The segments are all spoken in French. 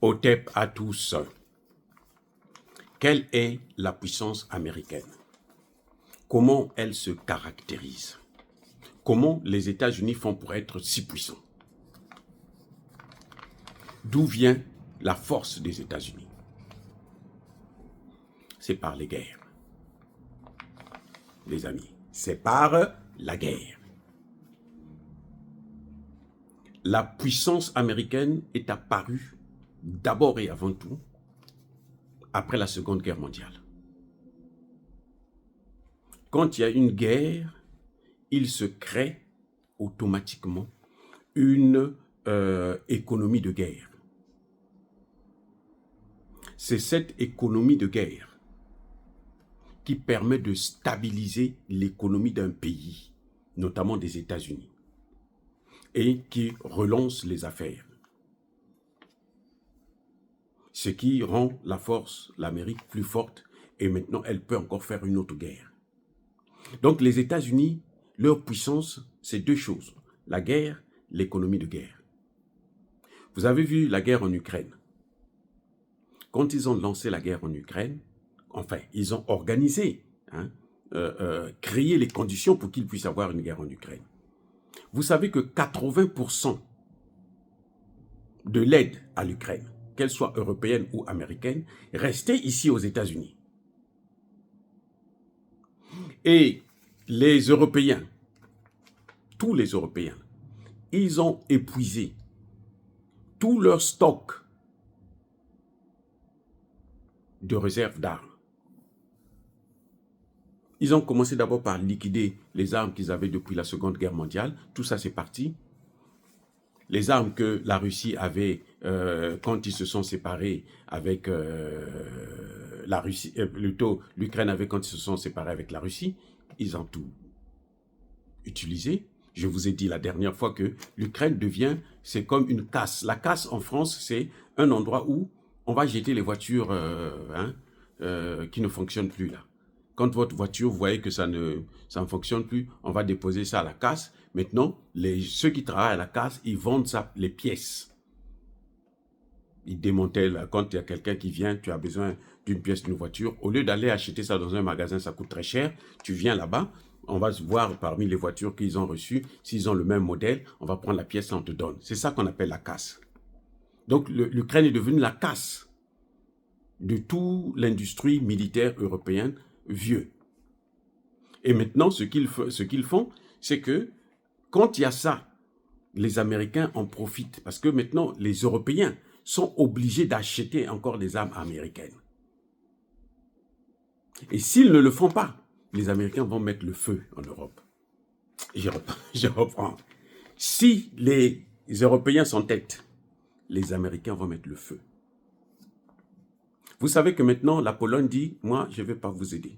Hotep à tous. Quelle est la puissance américaine? Comment elle se caractérise? Comment les États-Unis font pour être si puissants? D'où vient la force des États-Unis? C'est par les guerres. Les amis, c'est par la guerre. La puissance américaine est apparue d'abord et avant tout après la Seconde Guerre mondiale. Quand il y a une guerre, il se crée automatiquement une économie de guerre. C'est cette économie de guerre qui permet de stabiliser l'économie d'un pays, notamment des États-Unis, et qui relance les affaires. Ce qui rend la force, l'Amérique, plus forte, et maintenant elle peut encore faire une autre guerre. Donc les États-Unis, leur puissance, c'est deux choses, la guerre, l'économie de guerre. Vous avez vu la guerre en Ukraine. Quand ils ont lancé la guerre en Ukraine, enfin, ils ont organisé, créé les conditions pour qu'ils puissent avoir une guerre en Ukraine. Vous savez que 80% de l'aide à l'Ukraine, qu'elle soit européenne ou américaine, restait ici aux États-Unis. Et les Européens, tous les Européens, ils ont épuisé tout leur stock de réserves d'armes. Ils ont commencé d'abord par liquider les armes qu'ils avaient depuis la Seconde Guerre mondiale. Tout ça, c'est parti. Les armes que la Russie avait quand ils se sont séparés avec la Russie, plutôt l'Ukraine avait quand ils se sont séparés avec la Russie, ils ont tout utilisé. Je vous ai dit la dernière fois que l'Ukraine devient, c'est comme une casse. La casse en France, c'est un endroit où on va jeter les voitures qui ne fonctionnent plus là. Quand votre voiture, vous voyez que ça ne fonctionne plus, on va déposer ça à la casse. Maintenant, ceux qui travaillent à la casse, ils vendent ça, les pièces. Ils démantèlent. Quand il y a quelqu'un qui vient, tu as besoin d'une pièce d'une voiture. Au lieu d'aller acheter ça dans un magasin, ça coûte très cher. Tu viens là-bas, on va voir parmi les voitures qu'ils ont reçues, s'ils ont le même modèle, on va prendre la pièce et on te donne. C'est ça qu'on appelle la casse. Donc l'Ukraine est devenue la casse de toute l'industrie militaire européenne vieux. Et maintenant, ce qu'ils font, c'est que quand il y a ça, les Américains en profitent parce que maintenant, les Européens sont obligés d'acheter encore des armes américaines. Et s'ils ne le font pas, les Américains vont mettre le feu en Europe. Je reprends. Si les Européens s'entêtent, les Américains vont mettre le feu. Vous savez que maintenant, la Pologne dit, moi, je ne vais pas vous aider.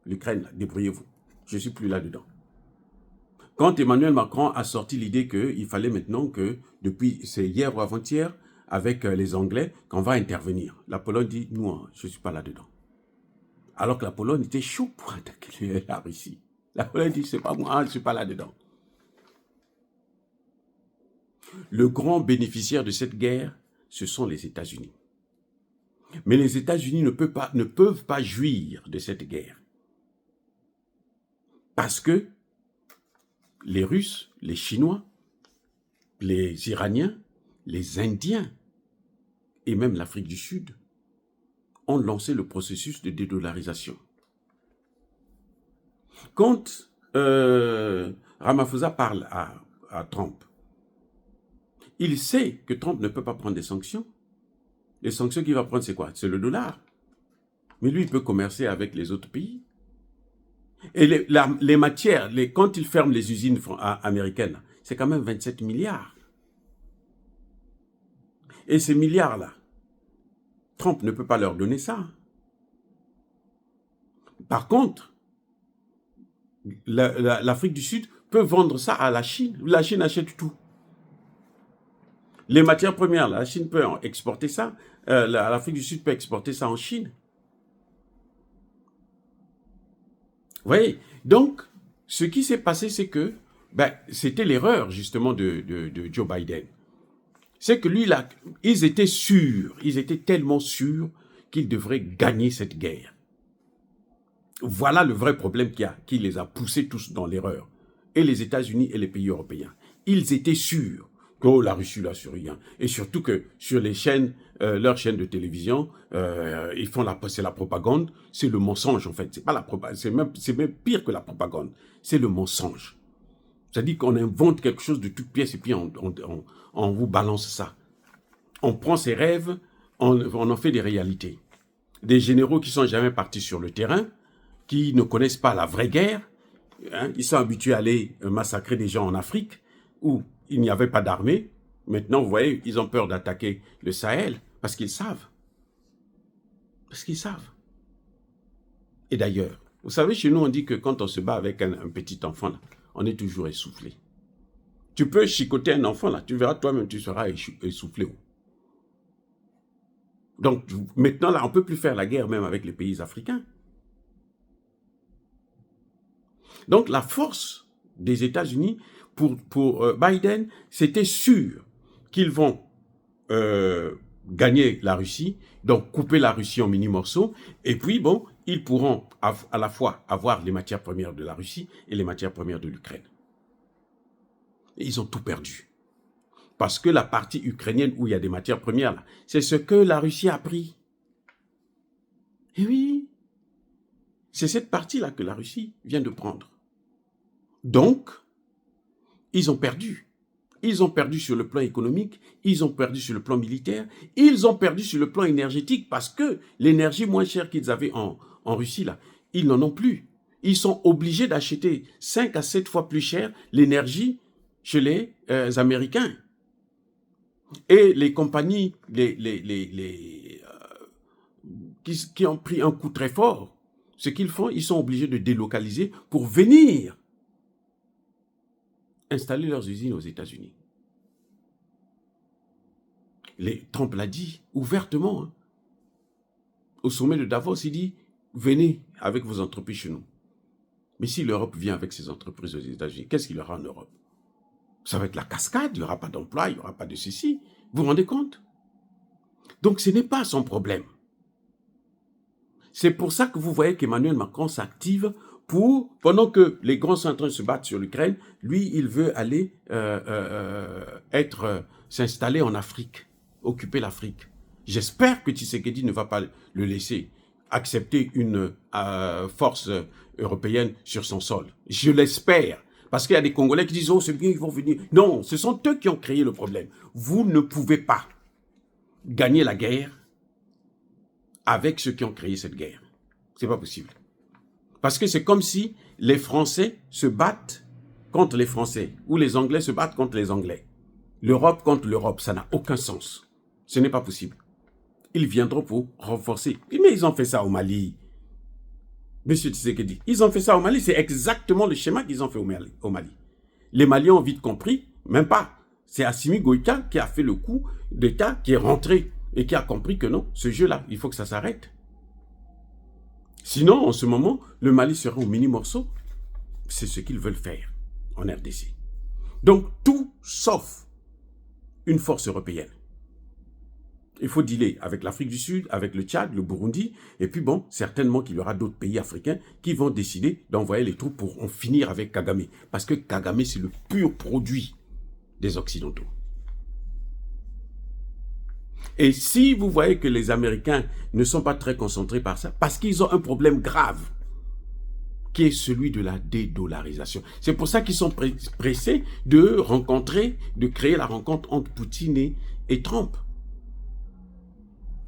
L'Ukraine, débrouillez-vous. Je ne suis plus là-dedans. Quand Emmanuel Macron a sorti l'idée qu'il fallait maintenant que, c'est hier ou avant-hier, avec les Anglais, qu'on va intervenir. La Pologne dit, non, je ne suis pas là-dedans. Alors que la Pologne était chaud pour attaquer la Russie. La Pologne dit, c'est pas moi, je ne suis pas là-dedans. Le grand bénéficiaire de cette guerre, ce sont les États-Unis. Mais les États-Unis ne peuvent pas jouir de cette guerre. Parce que les Russes, les Chinois, les Iraniens, les Indiens et même l'Afrique du Sud ont lancé le processus de dédollarisation. Quand Ramaphosa parle à Trump, il sait que Trump ne peut pas prendre des sanctions. Les sanctions qu'il va prendre, c'est quoi? C'est le dollar. Mais lui, il peut commercer avec les autres pays. Et les matières, quand il ferme les usines américaines, c'est quand même 27 milliards. Et ces milliards-là, Trump ne peut pas leur donner ça. Par contre, l'Afrique du Sud peut vendre ça à la Chine. La Chine achète tout. Les matières premières, la Chine peut exporter ça. L'Afrique du Sud peut exporter ça en Chine. Vous voyez? Donc, ce qui s'est passé, c'est que c'était l'erreur justement de Joe Biden. c'est que lui, là, ils étaient sûrs, ils étaient tellement sûrs qu'ils devraient gagner cette guerre. Voilà le vrai problème qui les a poussés tous dans l'erreur. Et les États-Unis et les pays européens. Ils étaient sûrs que la Russie l'a sur rien. Et surtout que sur les chaînes, leurs chaînes de télévision, ils font c'est la propagande, c'est le mensonge en fait. C'est pas la propagande, c'est même pire que la propagande. C'est le mensonge. C'est-à-dire qu'on invente quelque chose de toute pièce et puis on vous balance ça. On prend ses rêves, on en fait des réalités. Des généraux qui sont jamais partis sur le terrain, qui ne connaissent pas la vraie guerre, hein, ils sont habitués à aller massacrer des gens en Afrique, où il n'y avait pas d'armée. Maintenant, vous voyez, ils ont peur d'attaquer le Sahel, parce qu'ils savent. Parce qu'ils savent. Et d'ailleurs, vous savez, chez nous, on dit que quand on se bat avec un petit enfant, là, on est toujours essoufflé. Tu peux chicoter un enfant, là, tu verras toi-même, tu seras essoufflé. Donc, maintenant, là, on ne peut plus faire la guerre même avec les pays africains. Donc, la force des États-Unis, pour Biden, c'était sûr qu'ils vont gagner la Russie, donc couper la Russie en mini-morceaux, et puis, bon, ils pourront à la fois avoir les matières premières de la Russie et les matières premières de l'Ukraine. Et ils ont tout perdu. Parce que la partie ukrainienne où il y a des matières premières, c'est ce que la Russie a pris. Et oui, c'est cette partie-là que la Russie vient de prendre. Donc, ils ont perdu. Ils ont perdu sur le plan économique, ils ont perdu sur le plan militaire, ils ont perdu sur le plan énergétique parce que l'énergie moins chère qu'ils avaient en Russie, là, ils n'en ont plus. Ils sont obligés d'acheter 5 à 7 fois plus cher l'énergie chez les Américains. Et les compagnies qui ont pris un coup très fort, ce qu'ils font, ils sont obligés de délocaliser pour venir installer leurs usines aux États-Unis. Trump l'a dit ouvertement. Hein. Au sommet de Davos, il dit, venez avec vos entreprises chez nous. Mais si l'Europe vient avec ses entreprises aux États-Unis, qu'est-ce qu'il y aura en Europe? Ça va être la cascade, il n'y aura pas d'emploi, il n'y aura pas de ceci. Vous vous rendez compte? Donc ce n'est pas son problème. C'est pour ça que vous voyez qu'Emmanuel Macron s'active pendant que les grands sont en train de se battre sur l'Ukraine, lui, il veut aller s'installer en Afrique, occuper l'Afrique. J'espère que Tshisekedi ne va pas le laisser accepter une force européenne sur son sol. Je l'espère. Parce qu'il y a des Congolais qui disent « Oh, c'est bien, ils vont venir ». Non, ce sont eux qui ont créé le problème. Vous ne pouvez pas gagner la guerre avec ceux qui ont créé cette guerre. C'est pas possible. Parce que c'est comme si les Français se battent contre les Français, ou les Anglais se battent contre les Anglais. L'Europe contre l'Europe, ça n'a aucun sens. Ce n'est pas possible. Ils viendront pour renforcer. Mais ils ont fait ça au Mali. Monsieur Tshisekedi, ils ont fait ça au Mali. C'est exactement le schéma qu'ils ont fait au Mali. Les Maliens ont vite compris, même pas. C'est Assimi Goïta qui a fait le coup d'État, qui est rentré et qui a compris que non, ce jeu-là, il faut que ça s'arrête. Sinon, en ce moment, le Mali sera au mini-morceau. C'est ce qu'ils veulent faire en RDC. Donc, tout sauf une force européenne. Il faut dealer avec l'Afrique du Sud, avec le Tchad, le Burundi, et puis bon, certainement qu'il y aura d'autres pays africains qui vont décider d'envoyer les troupes pour en finir avec Kagame. Parce que Kagame, c'est le pur produit des Occidentaux. Et si vous voyez que les Américains ne sont pas très concentrés par ça, parce qu'ils ont un problème grave, qui est celui de la dédollarisation. C'est pour ça qu'ils sont pressés de créer la rencontre entre Poutine et Trump.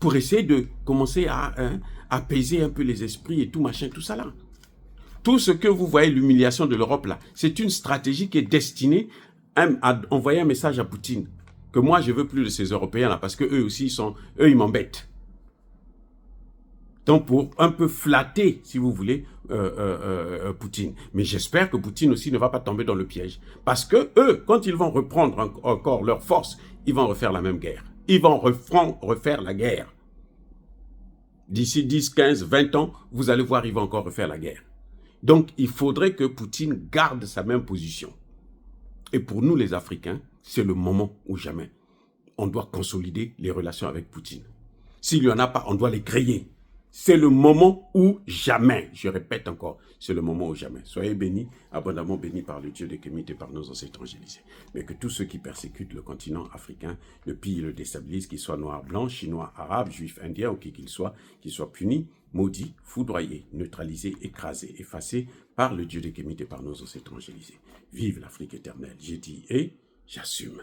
Pour essayer de commencer à apaiser un peu les esprits et tout machin, tout ça là. Tout ce que vous voyez, l'humiliation de l'Europe là, c'est une stratégie qui est destinée à envoyer un message à Poutine. Que moi, je veux plus de ces Européens là, parce que eux aussi, ils m'embêtent. Donc, pour un peu flatter, si vous voulez, Poutine. Mais j'espère que Poutine aussi ne va pas tomber dans le piège. Parce que eux, quand ils vont reprendre encore leur force, ils vont refaire la même guerre. Ils vont refaire la guerre. D'ici 10, 15, 20 ans, vous allez voir, ils vont encore refaire la guerre. Donc, il faudrait que Poutine garde sa même position. Et pour nous, les Africains, c'est le moment ou jamais. on doit consolider les relations avec Poutine. S'il n'y en a pas, on doit les créer. C'est le moment ou jamais. Je répète encore, c'est le moment ou jamais. Soyez bénis, abondamment bénis par le Dieu des Kémites et par nos ancêtres évangélisés. Mais que tous ceux qui persécutent le continent africain, le pillent, le déstabilisent, qu'ils soient noirs, blancs, chinois, arabes, juifs, indiens ou qui qu'ils soient punis, maudits, foudroyés, neutralisés, écrasés, effacés par le Dieu des Kémites et par nos ancêtres évangélisés. Vive l'Afrique éternelle. J'ai dit et j'assume.